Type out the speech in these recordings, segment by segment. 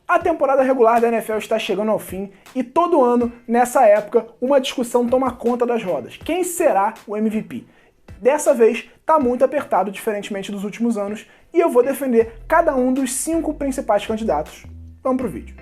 A temporada regular da NFL está chegando ao fim e todo ano, nessa época, uma discussão toma conta das rodas. Quem será o MVP? Dessa vez, está muito apertado, diferentemente dos últimos anos, e eu vou defender cada um dos 5 principais candidatos. Vamos pro vídeo.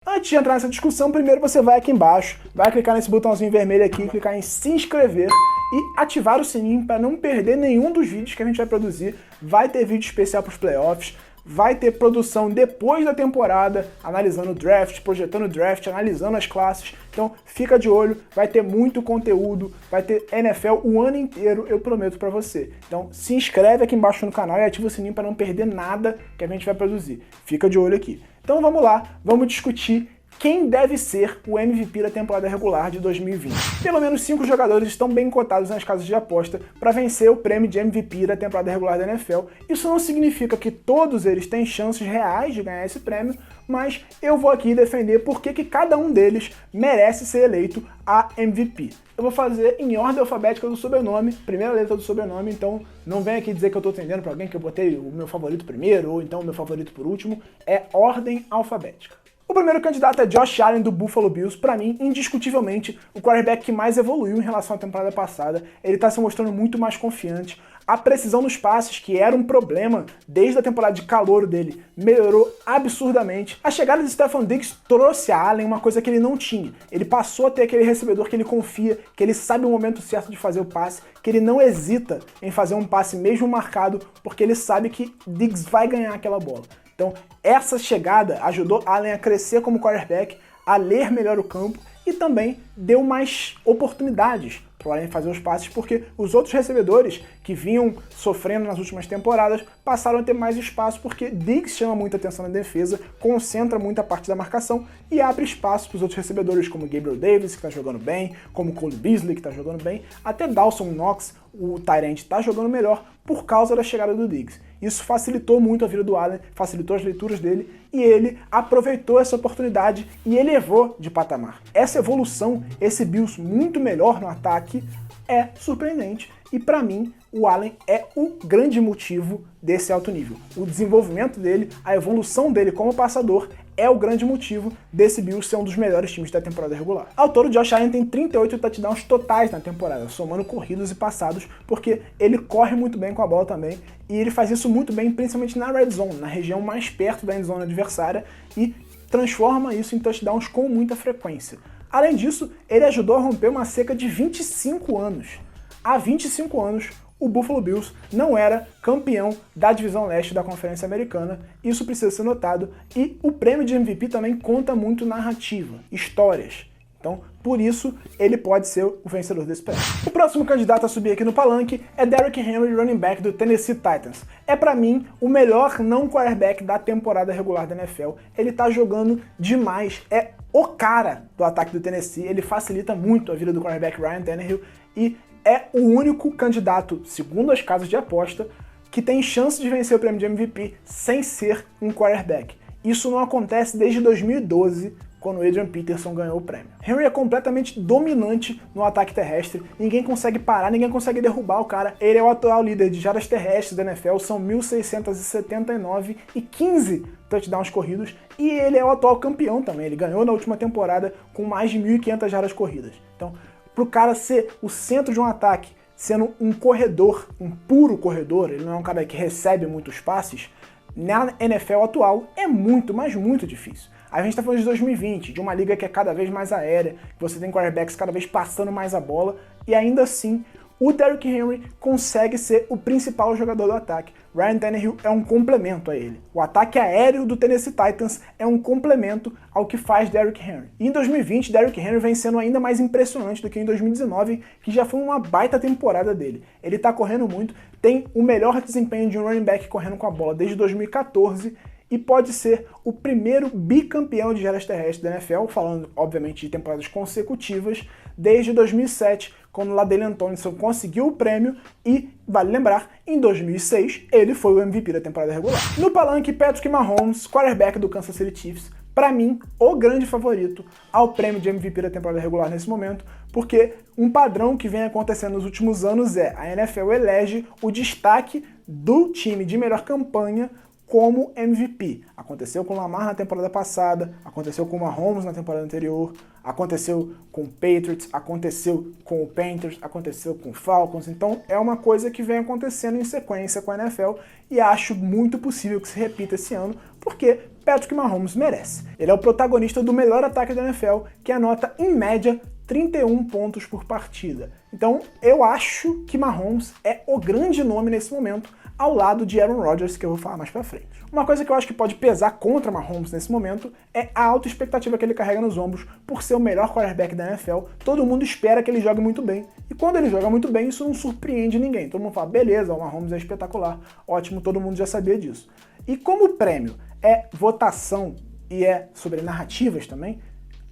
Antes de entrar nessa discussão, primeiro você vai aqui embaixo, vai clicar nesse botãozinho vermelho aqui, clicar em se inscrever e ativar o sininho para não perder nenhum dos vídeos que a gente vai produzir. Vai ter vídeo especial para os playoffs, vai ter produção depois da temporada, analisando o draft, projetando o draft, analisando as classes. Então fica de olho, vai ter muito conteúdo, vai ter NFL o ano inteiro, eu prometo para você. Então se inscreve aqui embaixo no canal e ativa o sininho para não perder nada que a gente vai produzir. Fica de olho aqui. Então vamos lá, vamos discutir quem deve ser o MVP da temporada regular de 2020. Pelo menos 5 jogadores estão bem cotados nas casas de aposta para vencer o prêmio de MVP da temporada regular da NFL. Isso não significa que todos eles têm chances reais de ganhar esse prêmio, mas eu vou aqui defender por que cada um deles merece ser eleito a MVP. Eu vou fazer em ordem alfabética do sobrenome, primeira letra do sobrenome, então não vem aqui dizer que eu estou atendendo para alguém que eu botei o meu favorito primeiro ou então o meu favorito por último, é ordem alfabética. O primeiro candidato é Josh Allen do Buffalo Bills. Para mim, indiscutivelmente, o quarterback que mais evoluiu em relação à temporada passada. Ele está se mostrando muito mais confiante. A precisão nos passes, que era um problema desde a temporada de calouro dele, melhorou absurdamente. A chegada de Stefon Diggs trouxe a Allen uma coisa que ele não tinha. Ele passou a ter aquele recebedor que ele confia, que ele sabe o momento certo de fazer o passe, que ele não hesita em fazer um passe mesmo marcado, porque ele sabe que Diggs vai ganhar aquela bola. Então, essa chegada ajudou Allen a crescer como quarterback, a ler melhor o campo e também deu mais oportunidades para o Allen fazer os passes, porque os outros recebedores que vinham sofrendo nas últimas temporadas passaram a ter mais espaço, porque Diggs chama muita atenção na defesa, concentra muita parte da marcação e abre espaço para os outros recebedores, como Gabriel Davis, que está jogando bem, como Cole Beasley, que está jogando bem, até Dawson Knox, o tight end, está jogando melhor por causa da chegada do Diggs. Isso facilitou muito a vida do Allen, facilitou as leituras dele e ele aproveitou essa oportunidade e elevou de patamar. Essa evolução, esse Bills muito melhor no ataque é surpreendente e para mim o Allen é o grande motivo desse alto nível. O desenvolvimento dele, a evolução dele como passador é o grande motivo desse Bills ser um dos melhores times da temporada regular. Ao todo, Josh Allen tem 38 touchdowns totais na temporada, somando corridos e passados, porque ele corre muito bem com a bola também, e ele faz isso muito bem, principalmente na red zone, na região mais perto da endzone adversária, e transforma isso em touchdowns com muita frequência. Além disso, ele ajudou a romper uma seca de 25 anos. Há 25 anos, o Buffalo Bills não era campeão da divisão leste da Conferência Americana, isso precisa ser notado, e o prêmio de MVP também conta muito narrativa, histórias. Então, por isso, ele pode ser o vencedor desse prêmio. O próximo candidato a subir aqui no palanque é Derrick Henry, running back do Tennessee Titans. É pra mim o melhor não quarterback da temporada regular da NFL. Ele tá jogando demais, é o cara do ataque do Tennessee, ele facilita muito a vida do quarterback Ryan Tannehill e é o único candidato, segundo as casas de aposta, que tem chance de vencer o prêmio de MVP sem ser um quarterback. Isso não acontece desde 2012, quando o Adrian Peterson ganhou o prêmio. Henry é completamente dominante no ataque terrestre, ninguém consegue parar, ninguém consegue derrubar o cara. Ele é o atual líder de jardas terrestres da NFL, são 1.679 e 15 touchdowns corridos, e ele é o atual campeão também, ele ganhou na última temporada com mais de 1.500 jardas corridas. Então, pro cara ser o centro de um ataque, sendo um corredor, um puro corredor, ele não é um cara que recebe muitos passes, na NFL atual é muito, mas muito difícil. A gente está falando de 2020, de uma liga que é cada vez mais aérea, que você tem quarterbacks cada vez passando mais a bola, e ainda assim, o Derrick Henry consegue ser o principal jogador do ataque. Ryan Tannehill é um complemento a ele. O ataque aéreo do Tennessee Titans é um complemento ao que faz Derrick Henry. E em 2020, Derrick Henry vem sendo ainda mais impressionante do que em 2019, que já foi uma baita temporada dele. Ele tá correndo muito, tem o melhor desempenho de um running back correndo com a bola desde 2014, e pode ser o primeiro bicampeão de jardas terrestres da NFL, falando, obviamente, de temporadas consecutivas, desde 2007, quando LaDainian Tomlinson conseguiu o prêmio e, vale lembrar, em 2006, ele foi o MVP da temporada regular. No palanque, Patrick Mahomes, quarterback do Kansas City Chiefs. para mim, o grande favorito ao prêmio de MVP da temporada regular nesse momento, porque um padrão que vem acontecendo nos últimos anos é a NFL elege o destaque do time de melhor campanha como MVP. Aconteceu com o Lamar na temporada passada, aconteceu com o Mahomes na temporada anterior, aconteceu com o Patriots, aconteceu com o Panthers, aconteceu com o Falcons. Então é uma coisa que vem acontecendo em sequência com a NFL e acho muito possível que se repita esse ano, porque Patrick Mahomes merece. Ele é o protagonista do melhor ataque da NFL, que anota em média 31 pontos por partida. Então eu acho que Mahomes é o grande nome nesse momento, ao lado de Aaron Rodgers, que eu vou falar mais pra frente. Uma coisa que eu acho que pode pesar contra Mahomes nesse momento é a alta expectativa que ele carrega nos ombros por ser o melhor quarterback da NFL. Todo mundo espera que ele jogue muito bem, e quando ele joga muito bem, isso não surpreende ninguém. Todo mundo fala, beleza, o Mahomes é espetacular, ótimo, todo mundo já sabia disso. E como o prêmio é votação e é sobre narrativas também,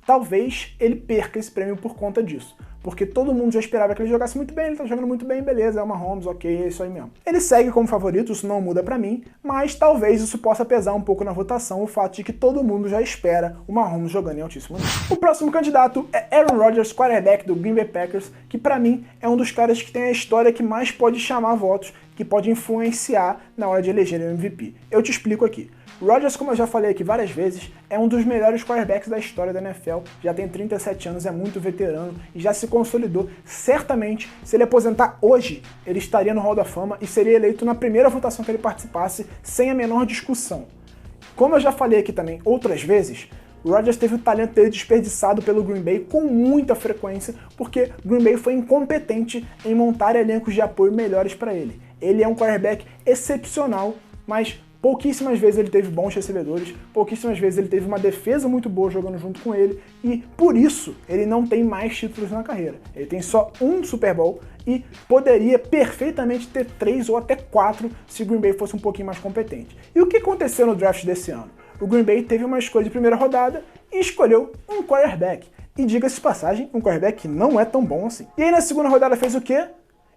talvez ele perca esse prêmio por conta disso. Porque todo mundo já esperava que ele jogasse muito bem, ele tá jogando muito bem, beleza, é o Mahomes, ok, é isso aí mesmo. Ele segue como favorito, isso não muda pra mim, mas talvez isso possa pesar um pouco na votação, o fato de que todo mundo já espera o Mahomes jogando em altíssimo nível. O próximo candidato é Aaron Rodgers, quarterback do Green Bay Packers, que pra mim é um dos caras que tem a história que mais pode chamar votos, que pode influenciar na hora de eleger o MVP. Eu te explico aqui. Rodgers, como eu já falei aqui várias vezes, é um dos melhores quarterbacks da história da NFL, já tem 37 anos, é muito veterano e já se consolidou. Certamente, se ele aposentar hoje, ele estaria no Hall da Fama e seria eleito na primeira votação que ele participasse, sem a menor discussão. Como eu já falei aqui também outras vezes, Rodgers teve o talento dele desperdiçado pelo Green Bay com muita frequência, porque Green Bay foi incompetente em montar elencos de apoio melhores para ele. Ele é um quarterback excepcional, mas pouquíssimas vezes ele teve bons recebedores, pouquíssimas vezes ele teve uma defesa muito boa jogando junto com ele, e por isso ele não tem mais títulos na carreira. Ele tem só um Super Bowl e poderia perfeitamente ter 3 ou até 4 se o Green Bay fosse um pouquinho mais competente. E o que aconteceu no draft desse ano? O Green Bay teve uma escolha de primeira rodada e escolheu um quarterback. E diga-se de passagem, um quarterback que não é tão bom assim. E aí na segunda rodada fez o quê?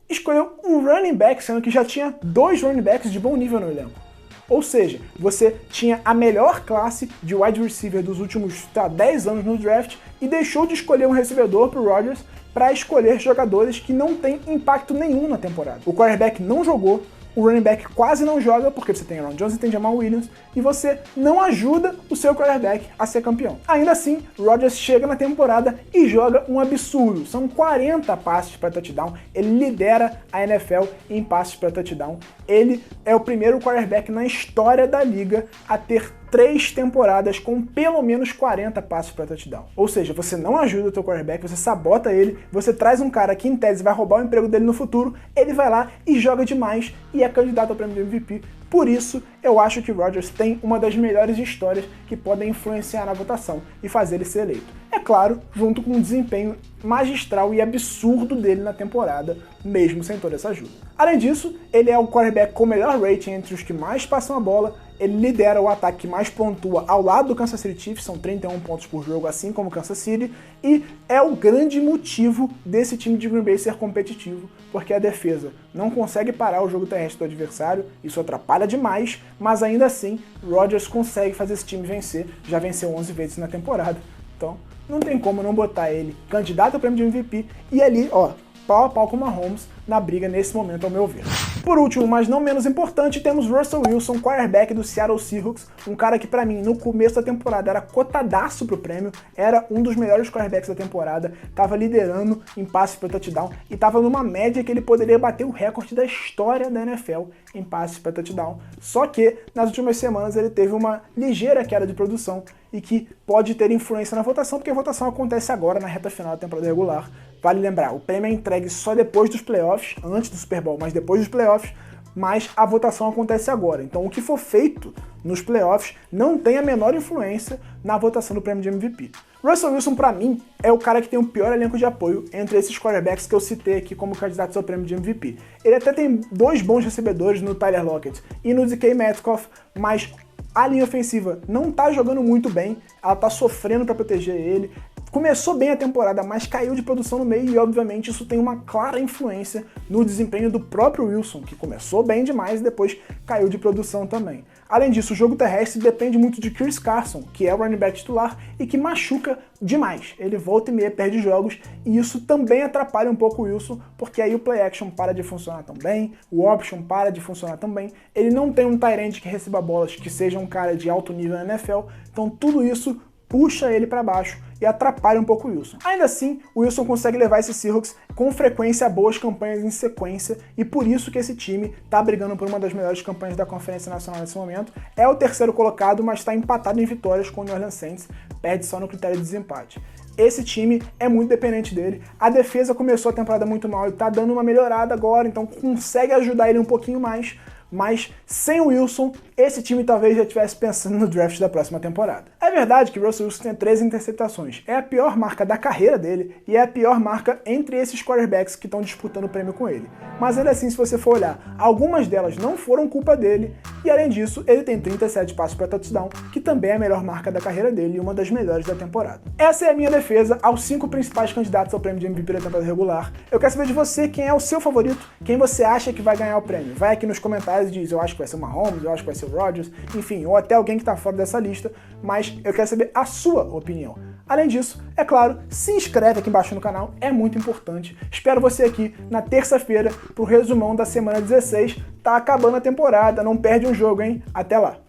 Escolheu um running back, sendo que já tinha 2 running backs de bom nível no elenco. Ou seja, você tinha a melhor classe de wide receiver dos últimos 10 anos no draft e deixou de escolher um recebedor para o Rodgers para escolher jogadores que não têm impacto nenhum na temporada. O quarterback não jogou, o running back quase não joga, porque você tem Aaron Jones e tem Jamal Williams, e você não ajuda o seu quarterback a ser campeão. Ainda assim, Rodgers chega na temporada e joga um absurdo. São 40 passes para touchdown, ele lidera a NFL em passes para touchdown. Ele é o primeiro quarterback na história da liga a ter 3 temporadas com pelo menos 40 passes para touchdown. Ou seja, você não ajuda o teu quarterback, você sabota ele, você traz um cara que em tese vai roubar o emprego dele no futuro, ele vai lá e joga demais e é candidato ao prêmio de MVP. Por isso, eu acho que Rodgers tem uma das melhores histórias que podem influenciar na votação e fazer ele ser eleito. É claro, junto com um desempenho magistral e absurdo dele na temporada, mesmo sem toda essa ajuda. Além disso, ele é o quarterback com o melhor rating entre os que mais passam a bola, ele lidera o ataque que mais pontua ao lado do Kansas City Chiefs, são 31 pontos por jogo, assim como o Kansas City, e é o grande motivo desse time de Green Bay ser competitivo, porque a defesa não consegue parar o jogo terrestre do adversário, isso atrapalha demais, mas ainda assim, Rodgers consegue fazer esse time vencer, já venceu 11 vezes na temporada, então não tem como não botar ele candidato ao prêmio de MVP, e ali, ó, pau a pau com o Mahomes na briga nesse momento, ao meu ver. Por último, mas não menos importante, temos Russell Wilson, quarterback do Seattle Seahawks, um cara que pra mim, no começo da temporada, era cotadaço pro prêmio, era um dos melhores quarterbacks da temporada, tava liderando em passes para touchdown e tava numa média que ele poderia bater o recorde da história da NFL em passes para touchdown. Só que, nas últimas semanas, ele teve uma ligeira queda de produção e que pode ter influência na votação, porque a votação acontece agora, na reta final da temporada regular. Vale lembrar, o prêmio é entregue só depois dos playoffs, antes do Super Bowl, mas depois dos playoffs, mas a votação acontece agora. Então o que for feito nos playoffs não tem a menor influência na votação do prêmio de MVP. Russell Wilson, pra mim, é o cara que tem o pior elenco de apoio entre esses quarterbacks que eu citei aqui como candidatos ao prêmio de MVP. Ele até tem 2 bons recebedores no Tyler Lockett e no DK Metcalf, mas a linha ofensiva não tá jogando muito bem, ela tá sofrendo pra proteger ele. Começou bem a temporada, mas caiu de produção no meio e, obviamente, isso tem uma clara influência no desempenho do próprio Wilson, que começou bem demais e depois caiu de produção também. Além disso, o jogo terrestre depende muito de Chris Carson, que é o running back titular e que machuca demais. Ele volta e meia, perde jogos, e isso também atrapalha um pouco o Wilson, porque aí o play action para de funcionar tão bem, o option para de funcionar tão bem, ele não tem um tight end que receba bolas, que seja um cara de alto nível na NFL, então tudo isso puxa ele para baixo e atrapalha um pouco o Wilson. Ainda assim, o Wilson consegue levar esse Seahawks com frequência a boas campanhas em sequência, e por isso que esse time tá brigando por uma das melhores campanhas da Conferência Nacional nesse momento. É o terceiro colocado, mas está empatado em vitórias com o New Orleans Saints, perde só no critério de desempate. Esse time é muito dependente dele. A defesa começou a temporada muito mal e tá dando uma melhorada agora, então consegue ajudar ele um pouquinho mais, mas sem o Wilson, esse time talvez já estivesse pensando no draft da próxima temporada. É verdade que Russell Wilson tem 13 interceptações, é a pior marca da carreira dele e é a pior marca entre esses quarterbacks que estão disputando o prêmio com ele. Mas ainda assim, se você for olhar, algumas delas não foram culpa dele, e além disso, ele tem 37 passos para touchdown, que também é a melhor marca da carreira dele e uma das melhores da temporada. Essa é a minha defesa aos 5 principais candidatos ao prêmio de MVP da temporada regular. Eu quero saber de você quem é o seu favorito, quem você acha que vai ganhar o prêmio. Vai aqui nos comentários e diz, eu acho que vai ser o Mahomes, eu acho que vai ser o Rodgers, enfim, ou até alguém que está fora dessa lista, mas eu quero saber a sua opinião. Além disso, é claro, se inscreve aqui embaixo no canal, é muito importante. Espero você aqui na terça-feira pro resumão da semana 16. Tá acabando a temporada, não perde um jogo, hein? Até lá!